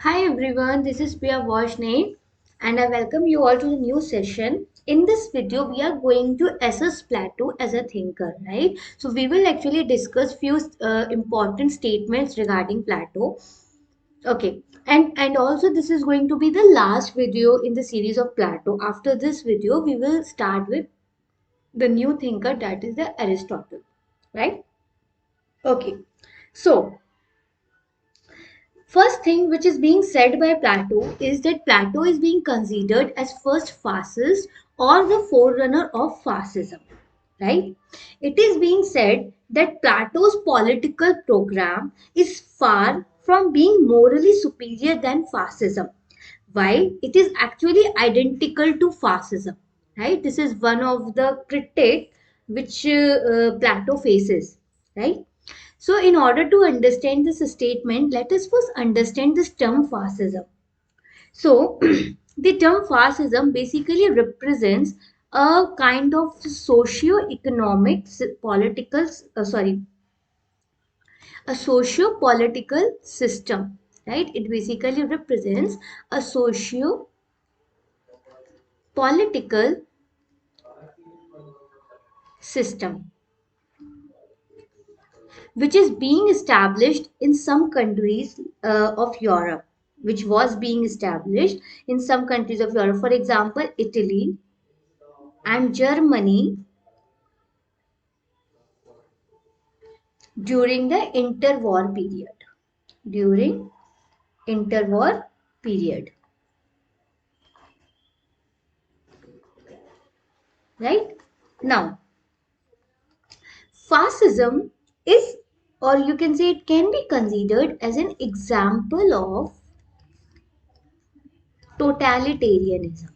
Hi everyone, this is Priya Vajne and I welcome you all to the new session. In this video, we are going to assess Plato as a thinker, right? So we will actually discuss few important statements regarding Plato. Okay, and also this is going to be the last video in the series of Plato. After this video, we will start with the new thinker, that is the Aristotle, right? Okay, so first thing which is being said by Plato is that Plato is being considered as first fascist or the forerunner of fascism, right? It is being said that Plato's political program is far from being morally superior than fascism, while it is actually identical to fascism, right? This is one of the critique which Plato faces, right? So, in order to understand this statement, let us first understand this term fascism. So, the term fascism basically represents a kind of socio-economic, political, a socio-political system, right? It basically represents a socio-political system which is being established in some countries of Europe, which was being established in some countries of Europe. For example, Italy and Germany during the interwar period. During interwar period, right? Now, fascism is, or you can say it can be considered as an example of totalitarianism.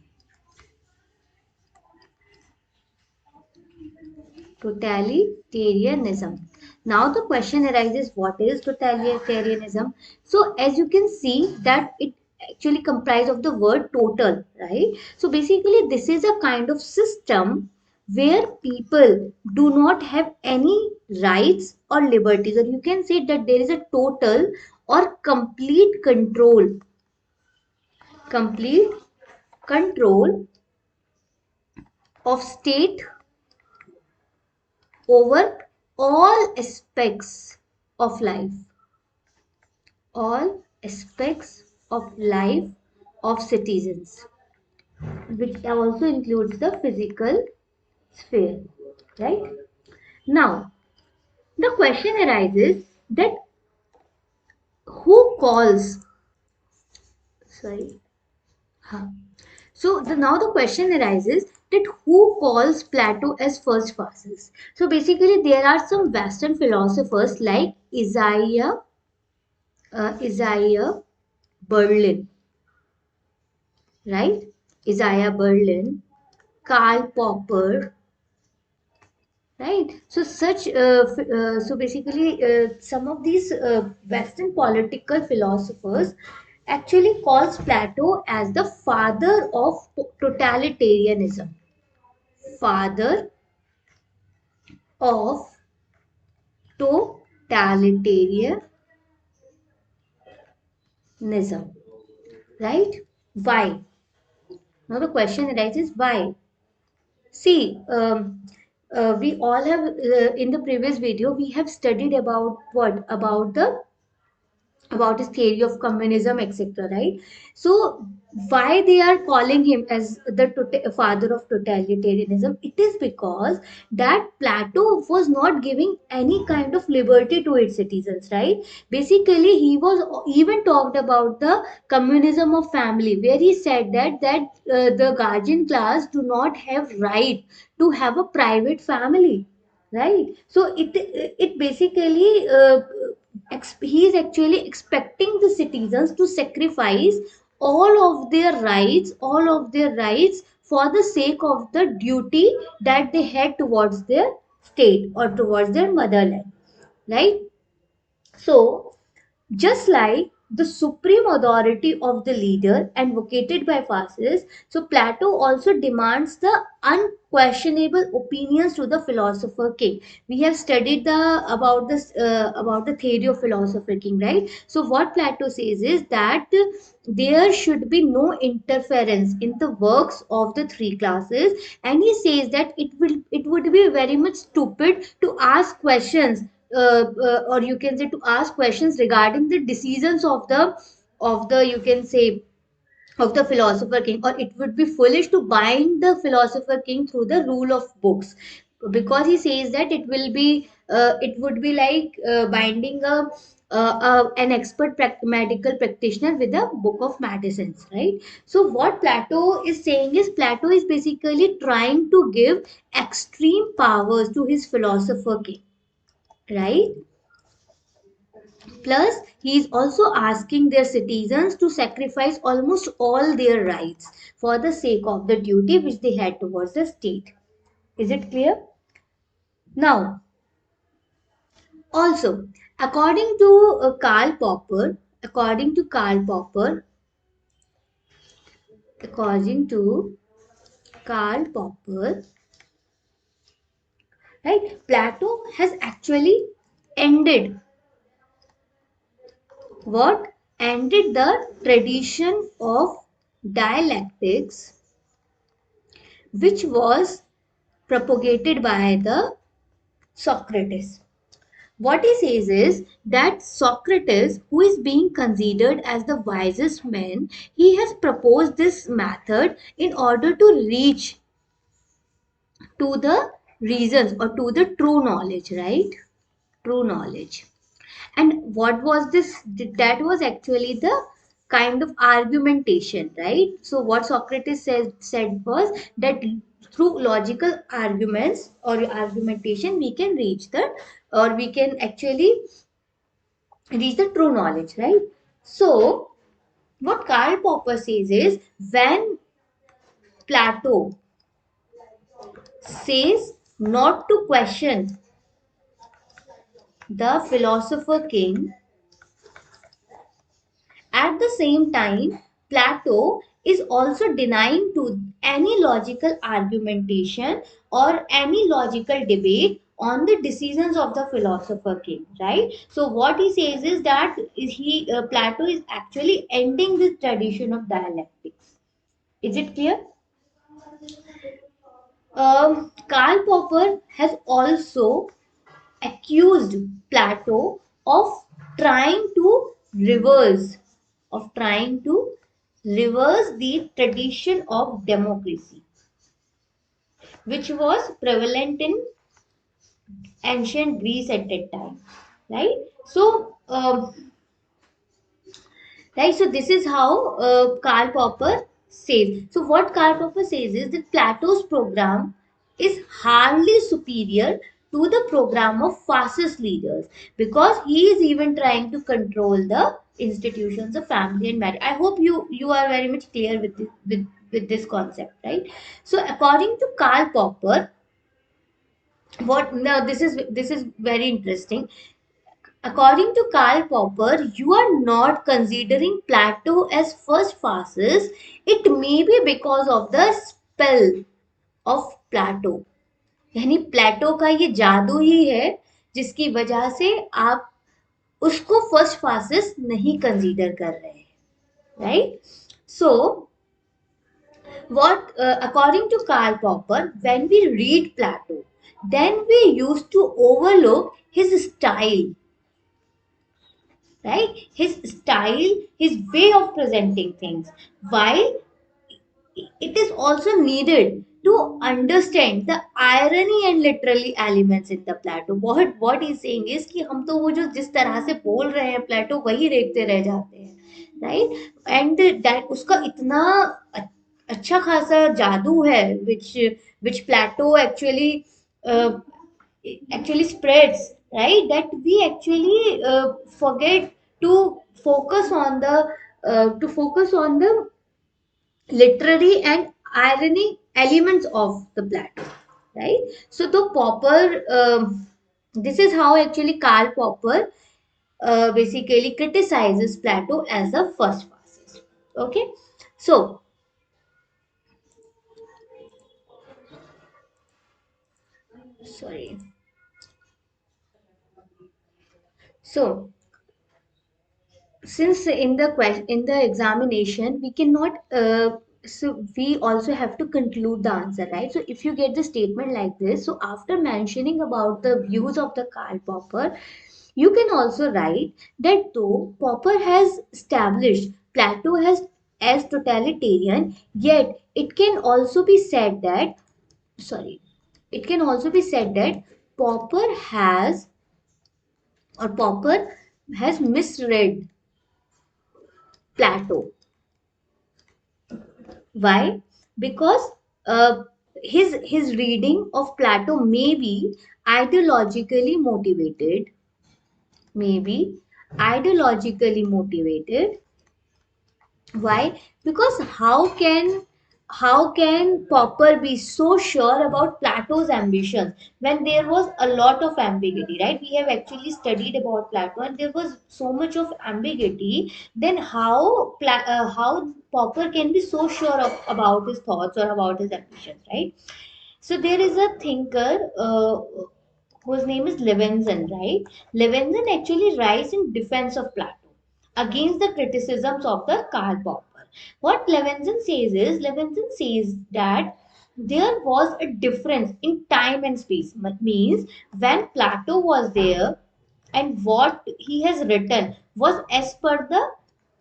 Totalitarianism. Now the question arises, what is totalitarianism? So as you can see that it actually comprises of the word total, right? So basically this is a kind of system where people do not have any rights or liberties, or you can say that there is a total or complete control of state over all aspects of life, all aspects of life of citizens, which also includes the physical sphere, right? Now the question arises that who calls, sorry, huh. So now the question arises that who calls Plato as first fascist? So basically there are some Western philosophers like Isaiah Berlin, right? Isaiah Berlin, Karl Popper, right? So so basically, some of these Western political philosophers actually calls Plato as the father of totalitarianism, father of totalitarianism, right? Why? Now the question arises, why? See, we all have in the previous video we have studied about what about his theory of communism, etc. Right? So why they are calling him as the father of totalitarianism? It is because that Plato was not giving any kind of liberty to its citizens. Right? Basically, he was even talked about the communism of family, where he said that the guardian class do not have right to have a private family, right? So it basically he is actually expecting the citizens to sacrifice all of their rights for the sake of the duty that they had towards their state or towards their motherland, right? So just like the supreme authority of the leader advocated by fascists. So Plato also demands the unquestionable opinions to the philosopher king. We have studied the about this about the theory of philosopher king, right? So what Plato says is that there should be no interference in the works of the three classes, and he says that it would be very much stupid to ask questions, or you can say to ask questions regarding the decisions of the you can say of the philosopher king, or it would be foolish to bind the philosopher king through the rule of books, because he says that it would be like binding an expert medical practitioner with a book of medicines, right? So what Plato is saying is, Plato is basically trying to give extreme powers to his philosopher king, right? Plus, he is also asking their citizens to sacrifice almost all their rights for the sake of the duty which they had towards the state. Is it clear? Now, also, according to according to Karl Popper, right? Plato has actually ended what? Ended the tradition of dialectics, which was propagated by the Socrates. What he says is that Socrates, who is being considered as the wisest man, he has proposed this method in order to reach to the reasons or to the true knowledge, right? True knowledge. And what was this? That was actually the kind of argumentation, right? So what Socrates said was that through logical arguments or argumentation, we can reach the, or we can actually reach the true knowledge, right? So what Karl Popper says is, when Plato says not to question the philosopher king, at the same time, Plato is also denying to any logical argumentation or any logical debate on the decisions of the philosopher king, right? So what he says is that Plato is actually ending this tradition of dialectics. Is it clear? Karl Popper has also accused Plato of trying to reverse trying to reverse the tradition of democracy, which was prevalent in ancient Greece at that time, right? So, right, so this is how Karl Popper says. So what Karl Popper says is that Plato's program is hardly superior to the program of fascist leaders, because he is even trying to control the institutions of family and marriage. I hope you are very much clear with with this concept, right? So according to Karl Popper, what now this is very interesting. According to Karl Popper, you are not considering Plato as first fascist. It may be because of the spell of Plato. यानी प्लेटो का ये जादू ही है जिसकी वजह से आप उसको फर्स्ट फासिस्ट नहीं कंसीडर कर रहे हैं, right? So what according to Karl Popper, when we read Plato, then we used to overlook his style, right? His style, his way of presenting things, while it is also needed to understand the irony and literally elements in the Plato. What he's saying is कि हम तो वो जो जिस तरह से बोल रहे हैं प्लेटो वही देखते रह जाते हैं, right? And that उसका इतना अच्छा खासा जादू है which Plato uh, actually spreads, right? That we actually forget to focus on the literary and irony elements of the Plato, right? So the Popper, this is how actually Karl Popper basically criticizes Plato as the first fascist. Okay, so sorry. So since in the question in the examination we cannot so we also have to conclude the answer, right? So if you get the statement like this, so after mentioning about the views of the Karl Popper, you can also write that though Popper has established Plato as totalitarian, yet it can also be said that sorry it can also be said that Popper has Popper has misread Plato. Why? Because his reading of Plato may be ideologically motivated, maybe ideologically motivated. Why? Because how can Popper be so sure about Plato's ambitions when there was a lot of ambiguity, right? We have actually studied about Plato and there was so much of ambiguity. Then how Popper can be so sure about his thoughts or about his ambitions, right? So there is a thinker whose name is Levinson, right? Levinson actually writes in defense of Plato against the criticisms of the Karl Popper. What Levinson says that there was a difference in time and space. Means when Plato was there and what he has written was as per the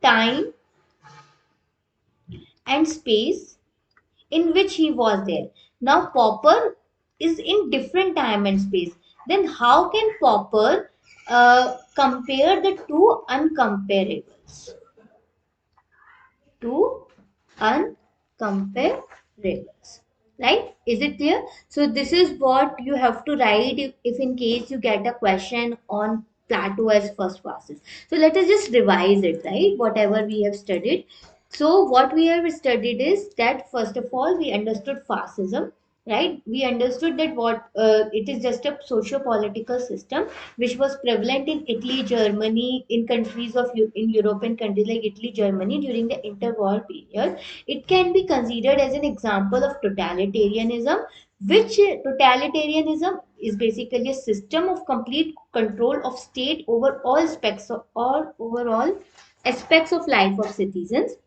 time and space in which he was there. Now Popper is in different time and space. Then how can Popper compare the two uncomparables? Two uncomparables. Right? Is it clear? So this is what you have to write if in case you get a question on Plato as first classes. So let us just revise it, right? Whatever we have studied. So what we have studied is that first of all we understood fascism, right? We understood that what it is just a socio-political system which was prevalent in Italy, Germany, in countries of in European countries like Italy, Germany during the interwar period. It can be considered as an example of totalitarianism, which totalitarianism is basically a system of complete control of state over all overall aspects of life of citizens,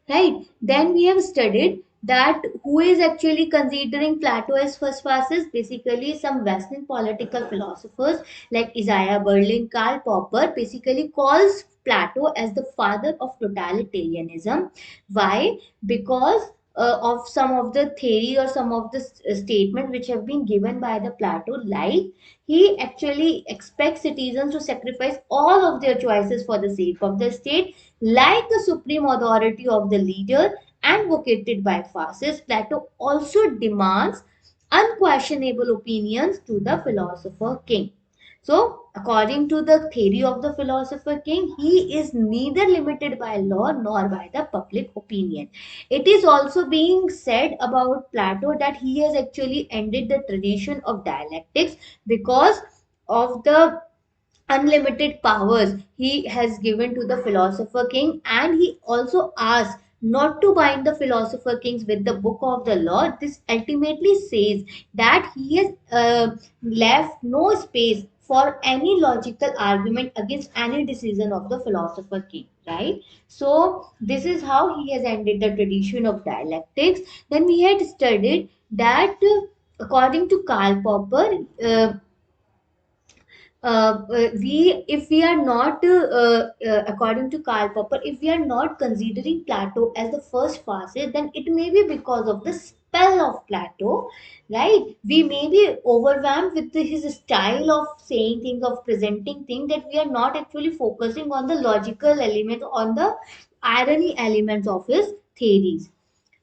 right? Then we have studied that who is actually considering Plato as first fascist, basically some Western political philosophers like Isaiah Berlin, Karl Popper basically calls Plato as the father of totalitarianism. Why? Because of some of the theory or some of the statement which have been given by the Plato, like he actually expects citizens to sacrifice all of their choices for the sake of the state, like the supreme authority of the leader advocated by fascists. Plato also demands unquestionable opinions to the philosopher king. So, according to the theory of the philosopher king, he is neither limited by law nor by the public opinion. It is also being said about Plato that he has actually ended the tradition of dialectics because of the unlimited powers he has given to the philosopher king, and he also asks not to bind the philosopher kings with the book of the law. This ultimately says that he has left no space for any logical argument against any decision of the philosopher king, right? So this is how he has ended the tradition of dialectics. Then we had studied that according to Karl Popper, we if we are not according to Karl Popper, if we are not considering Plato as the first fascist, then it may be because of the spell of Plato, right? We may be overwhelmed with his style of saying things, of presenting things, that we are not actually focusing on the logical element, on the irony elements of his theories,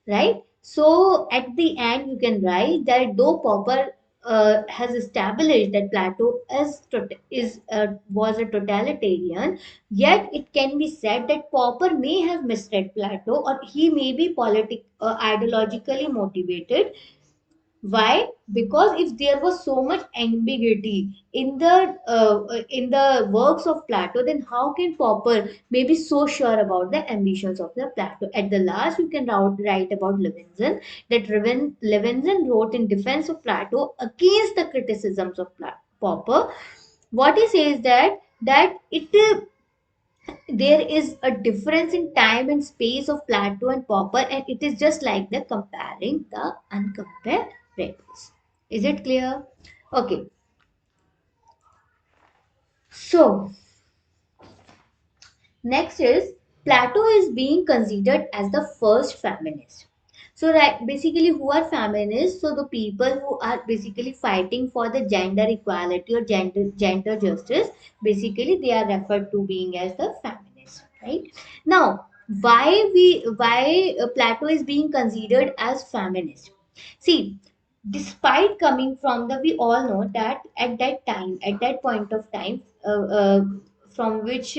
right? So at the end, you can write that though Popper has established that Plato was a totalitarian, yet it can be said that Popper may have misread Plato, or he may be ideologically motivated, Why? Because if there was so much ambiguity in the works of Plato, then how can Popper may be so sure about the ambitions of the Plato? At the last, you can write about Levinson, that Levinson wrote in defense of Plato against the criticisms of Popper. What he says that there is a difference in time and space of Plato and Popper, and it is just like the comparing the uncomparables. Is it clear? Okay, so next is Plato is being considered as the first feminist. So right, basically, who are feminists? So the people who are basically fighting for the gender equality or gender justice, basically they are referred to being as the feminists, right? Now, why Plato is being considered as feminist? See, despite coming from the, we all know that at that time, at that point of time, from which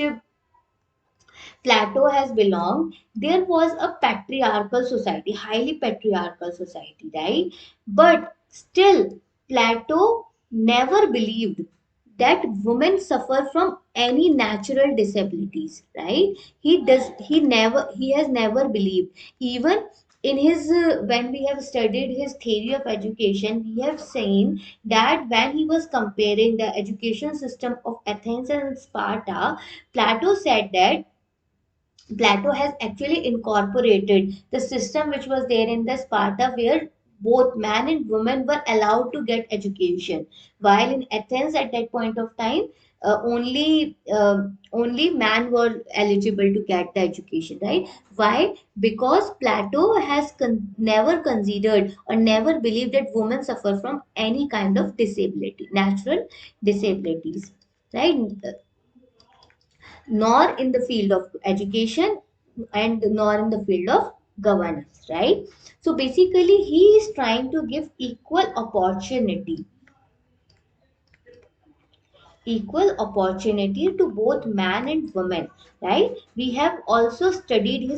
Plato has belonged, there was a patriarchal society, highly patriarchal society, right? But still, Plato never believed that women suffer from any natural disabilities, right? He has never believed. Even in his, when we have studied his theory of education, we have seen that when he was comparing the education system of Athens and Sparta, Plato said that Plato has actually incorporated the system which was there in the Sparta, where both man and woman were allowed to get education, while in Athens at that point of time, only man were eligible to get the education. Right? Why? Because Plato has never considered or never believed that women suffer from any kind of disability, natural disabilities. Right? Nor in the field of education and nor in the field of governance, right? So basically he is trying to give equal opportunity to both man and woman, right? We have also studied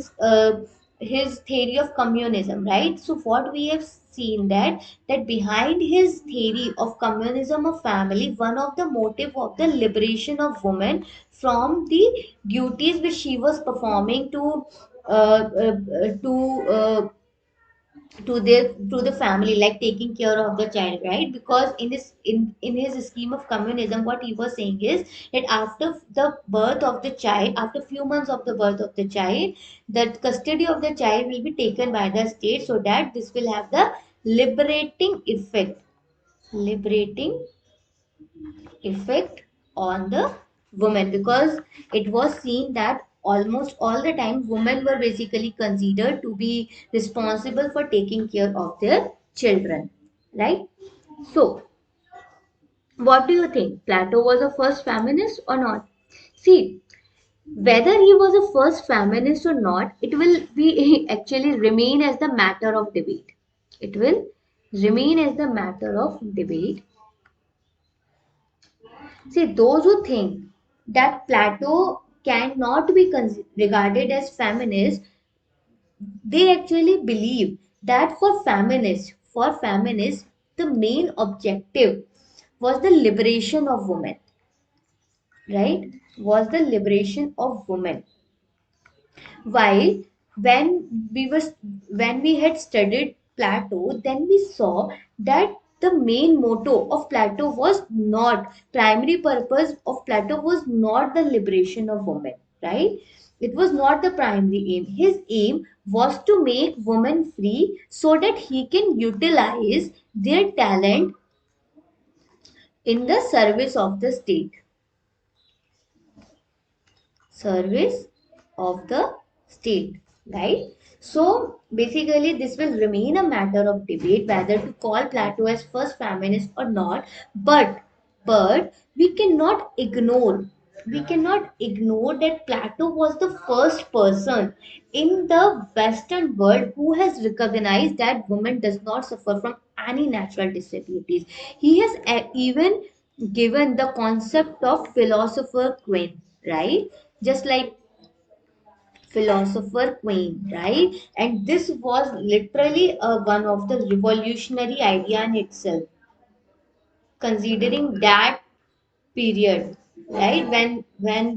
his theory of communism, right? So what we have seen that behind his theory of communism of family, one of the motive of the liberation of women from the duties which she was performing to to the family, like taking care of the child, right? Because in his scheme of communism, what he was saying is that after the birth of the child, after few months of the birth of the child, the custody of the child will be taken by the state, so that this will have the liberating effect liberating effect on the woman, because it was seen that almost all the time women were basically considered to be responsible for taking care of their children, right? So what do you think, Plato was a first feminist or not? See, whether he was a first feminist or not, it will be actually remain as the matter of debate. It will remain as the matter of debate. See, those who think that Plato cannot be regarded as feminist, they actually believe that for feminists, the main objective was the liberation of women, right? Was the liberation of women. While when we was when we had studied Plato, then we saw that the main motto of Plato was not, primary purpose of Plato was not the liberation of women, right? It was not the primary aim. His aim was to make women free so that he can utilize their talent in the service of the state, right? So basically this will remain a matter of debate whether to call Plato as first feminist or not, but we cannot ignore that Plato was the first person in the Western world who has recognized that woman does not suffer from any natural disabilities. He has even given the concept of philosopher queen, right? Just like philosopher queen, right? And this was literally one of the revolutionary idea in itself, considering that period, right? When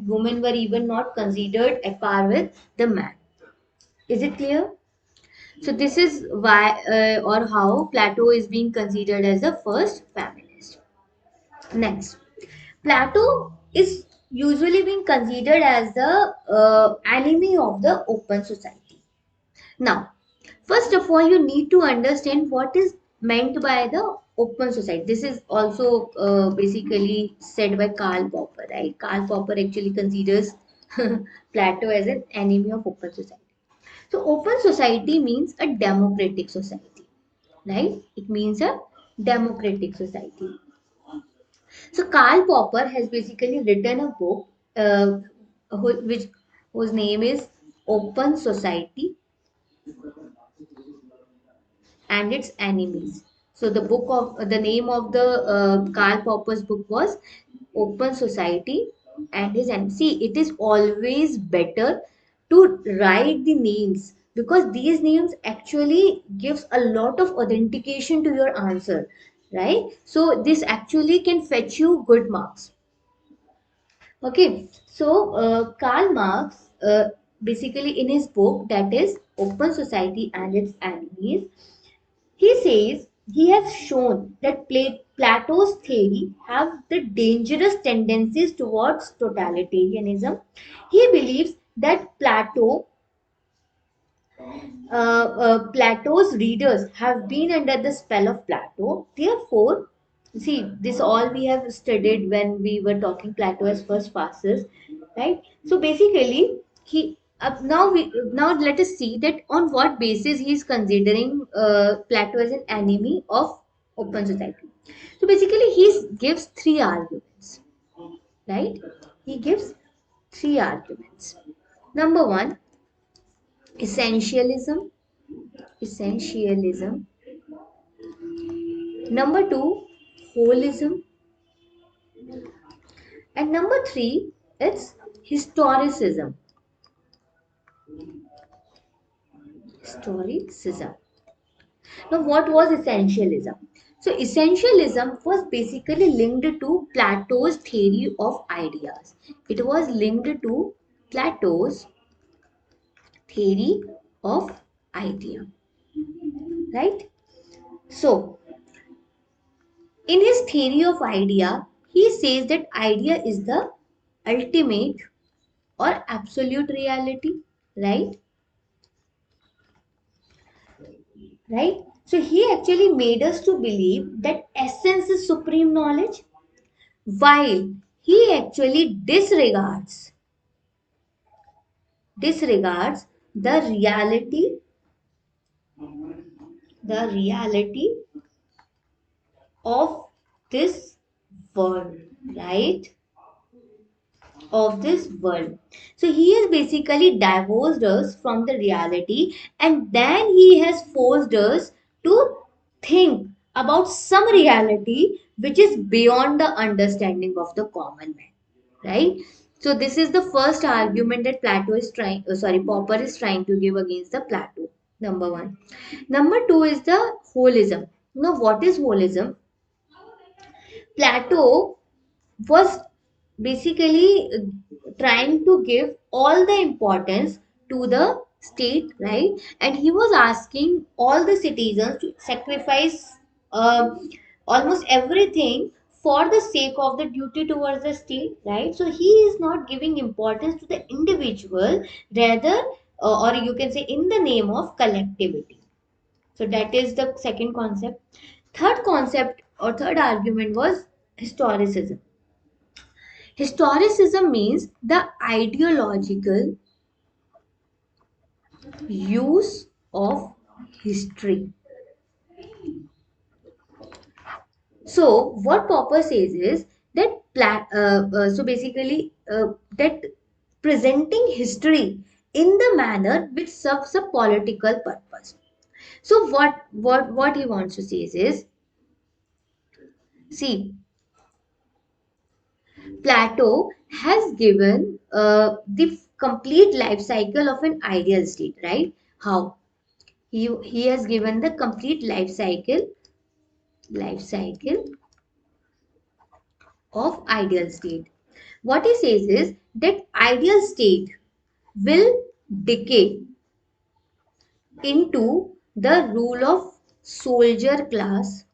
women were even not considered at par with the man. Is it clear? So this is why or how Plato is being considered as the first feminist. Next, Plato is usually being considered as the enemy of the open society. Now, first of all, you need to understand what is meant by the open society. This is also basically said by Karl Popper, right? Karl Popper actually considers Plato as an enemy of open society. So, open society means a democratic society, right? It means a democratic society. So Karl Popper has basically written a book which whose name is Open Society and Its Enemies. So the name of the Karl Popper's book was Open Society and His Enemies. See, it is always better to write the names because these names actually gives a lot of authentication to your answer, right? So this actually can fetch you good marks. Okay, so Karl Marx, basically in his book that is Open Society and Its Enemies, he says he has shown that Plato's theory have the dangerous tendencies towards totalitarianism. He believes that Plato's readers have been under the spell of Plato. Therefore, see, this all we have studied when we were talking Plato as first fascist, right? So basically, he now let us see that on what basis he is considering Plato as an enemy of open society. So basically, he gives three arguments, right? He gives three arguments. Number one, essentialism. Essentialism. Number two, holism. And number three, it's historicism. Historicism. Now, what was essentialism? So, essentialism was basically linked to Plato's theory of ideas. It was linked to Plato's theory of idea, right? So, in his theory of idea, he says that idea is the ultimate or absolute reality, right? Right? So he actually made us to believe that essence is supreme knowledge, while he actually disregards the reality of this world, right? Of this world. So he has basically divorced us from the reality and then he has forced us to think about some reality which is beyond the understanding of the common man. Right? So this is the first argument that Popper is trying to give against the Plato. Number one. Number two is the holism. Now, what is holism? Plato was basically trying to give all the importance to the state, right? And he was asking all the citizens to sacrifice uh, almost everything for the sake of the duty towards the state, right? So he is not giving importance to the individual, rather, or you can say in the name of collectivity. So that is the second concept. Third concept or third argument was historicism. Historicism means the ideological use of history. So, what Popper says is that that presenting history in the manner which serves a political purpose. So, what he wants to say is, see, Plato has given complete life cycle of an ideal state, right? How? He has given the complete life cycle of ideal state. What he says is that ideal state will decay into the rule of soldier class,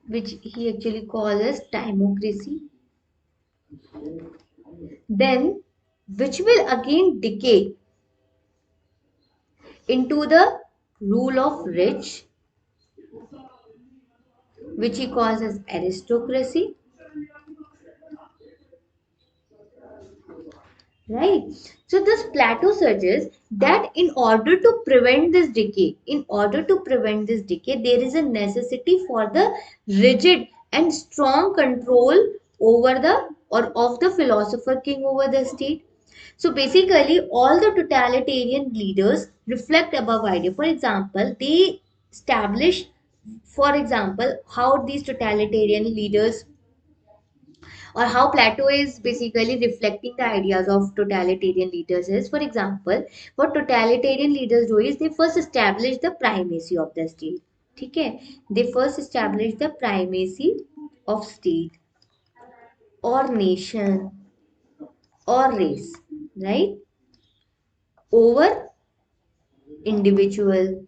which he actually calls as timocracy, then which will again decay into the rule of rich, which he calls as aristocracy, right? So thus Plato suggests that in order to prevent this decay, there is a necessity for the rigid and strong control over the or of the philosopher king over the state. So basically, all the totalitarian leaders reflect above idea. For example, they establish, for example, how these totalitarian leaders or how Plato is basically reflecting the ideas of totalitarian leaders is, for example, what totalitarian leaders do is they first establish the primacy of the state. Okay? They first establish the primacy of state or nation or race, right? Over individual,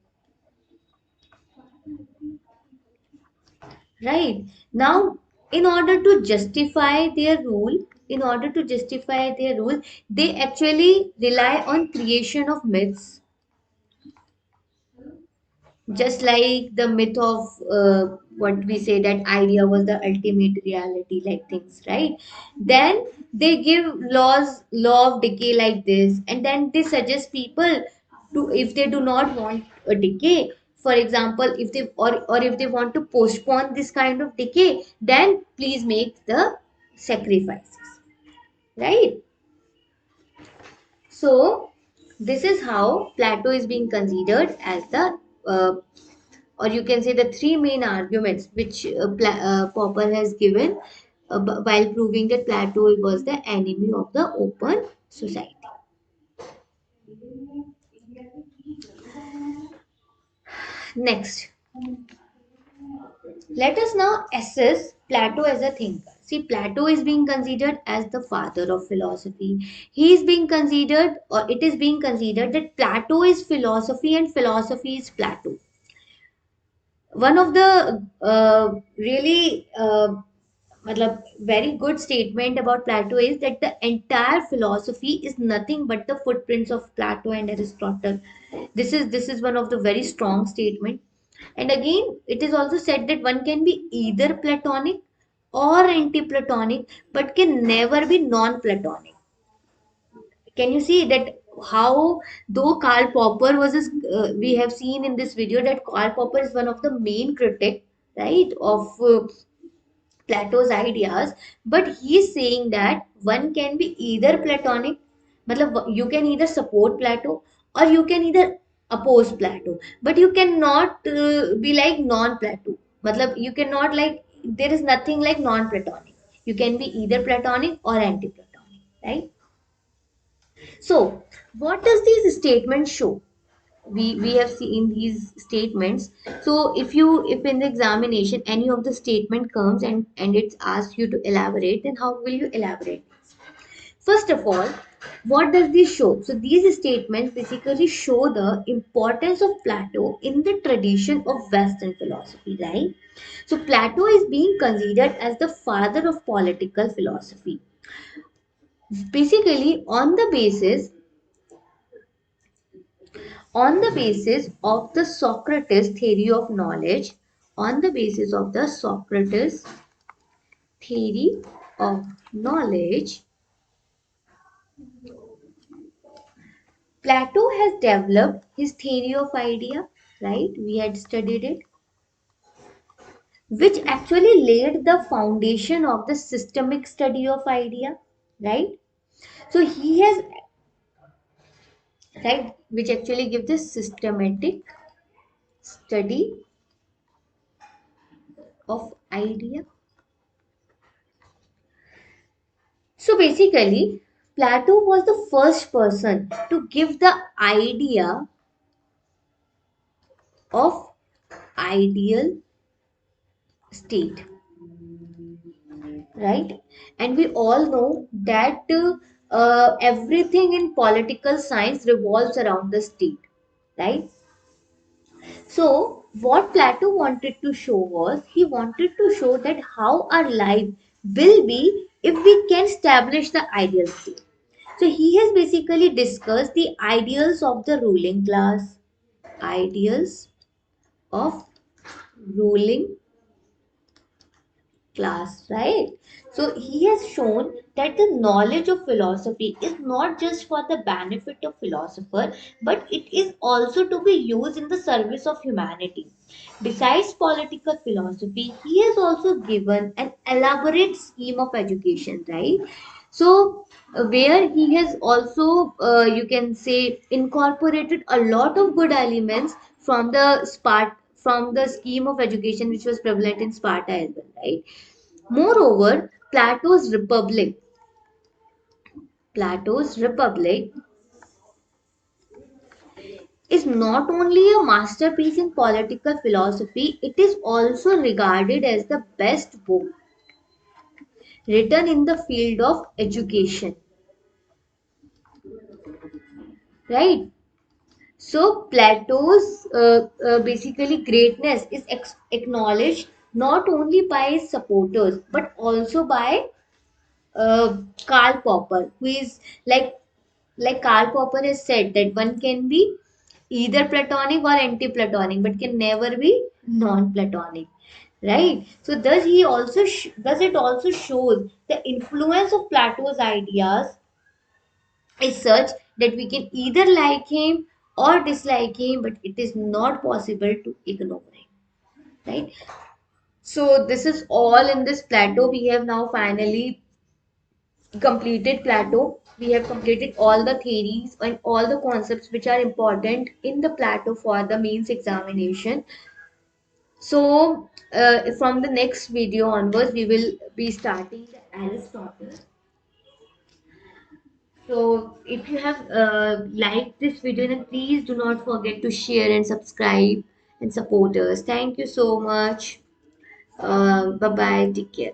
right? Now, in order to justify their rule, they actually rely on creation of myths, just like the myth of what we say that idea was the ultimate reality, like things, right? Then they give law of decay like this, and then they suggest people to, if they do not want a decay, for example, if they or if they want to postpone this kind of decay, then please make the sacrifices, right? So this is how Plato is being considered as the or you can say the three main arguments which Popper has given while proving that Plato was the enemy of the open society. Next, let us now assess Plato as a thinker. See, Plato is being considered as the father of philosophy. He is being considered, or it is being considered that Plato is philosophy and philosophy is Plato. One of the really matlab, very good statement about Plato is that the entire philosophy is nothing but the footprints of Plato and Aristotle. This is one of the very strong statement. And again, it is also said that one can be either Platonic or anti-Platonic, but can never be non-Platonic. Can you see that how though Karl Popper was we have seen in this video that Karl Popper is one of the main critic, right, of Plato's ideas, but he's saying that one can be either Platonic, matlab you can either support Plato or you can either oppose Plato, but you cannot be like non-Plato. Matlab you cannot like, there is nothing like non-Platonic. You can be either Platonic or anti-Platonic, right? So, what does these statements show? We have seen these statements. So, if in the examination any of the statement comes and it's asked you to elaborate, then how will you elaborate? First of all, what does this show? So, these statements basically show the importance of Plato in the tradition of Western philosophy, right? So, Plato is being considered as the father of political philosophy. Basically, on the basis of the Socrates theory of knowledge, on the basis of the Socrates theory of knowledge, Plato has developed his theory of idea, right? We had studied it, which actually laid the foundation of the systemic study of idea, right? So he has, right, which actually gives the systematic study of idea. So basically, Plato was the first person to give the idea of ideal state, right? And we all know that everything in political science revolves around the state, right? So, what Plato wanted to show was he wanted to show that how our life will be if we can establish the ideal state. So, he has basically discussed the ideals of the ruling class, ideals of ruling class, right? So he has shown that the knowledge of philosophy is not just for the benefit of philosopher, but it is also to be used in the service of humanity. Besides political philosophy, he has also given an elaborate scheme of education, right? So where he has also, you can say, incorporated a lot of good elements from the from the scheme of education which was prevalent in Sparta as well, right? Moreover, Plato's Republic is not only a masterpiece in political philosophy, it is also regarded as the best book written in the field of education, right? So Plato's basically greatness is acknowledged not only by his supporters but also by Karl Popper, who is like Karl Popper has said that one can be either platonic or anti-platonic, but can never be non-platonic, right? So does it also shows the influence of Plato's ideas is such that we can either like him or dislike him, but it is not possible to ignore him, right? So this is all in this Plato. We have now finally completed Plato. We have completed all the theories and all the concepts which are important in the Plato for the mains examination. So, from the next video onwards, we will be starting the Aristotle. So, if you have liked this video, then please do not forget to share and subscribe and support us. Thank you so much. Bye bye. Take care.